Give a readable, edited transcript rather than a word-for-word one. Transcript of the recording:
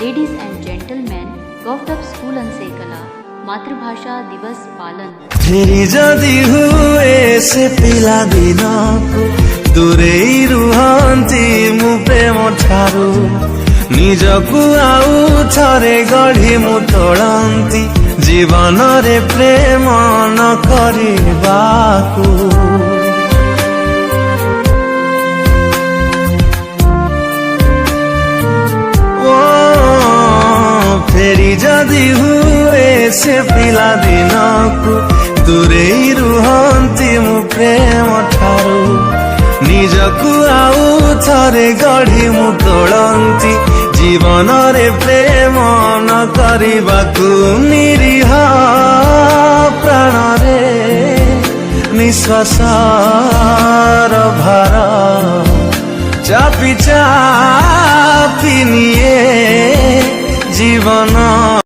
Ladies and gentlemen, Govtop School and Sekala, मातृभाषा दिवस पालन। फेरी जदि हुए से पिला दिन को दूरे रुहंती मु प्रेम ठारू निजकु आउ थरे गढ़ी मु तोड़ंती जीवन रे प्रेम न करिबाकू। फेरी जदि हुए से पिला दिन को दूरे रुहंती मु प्रेम ठारू निजकु आउ थरे गढ़ी मु तोड़ंती जीवन रे प्रेम न करिबाकू। निरीह प्राण रे निश्वास भार चापी चापी निये जीवन।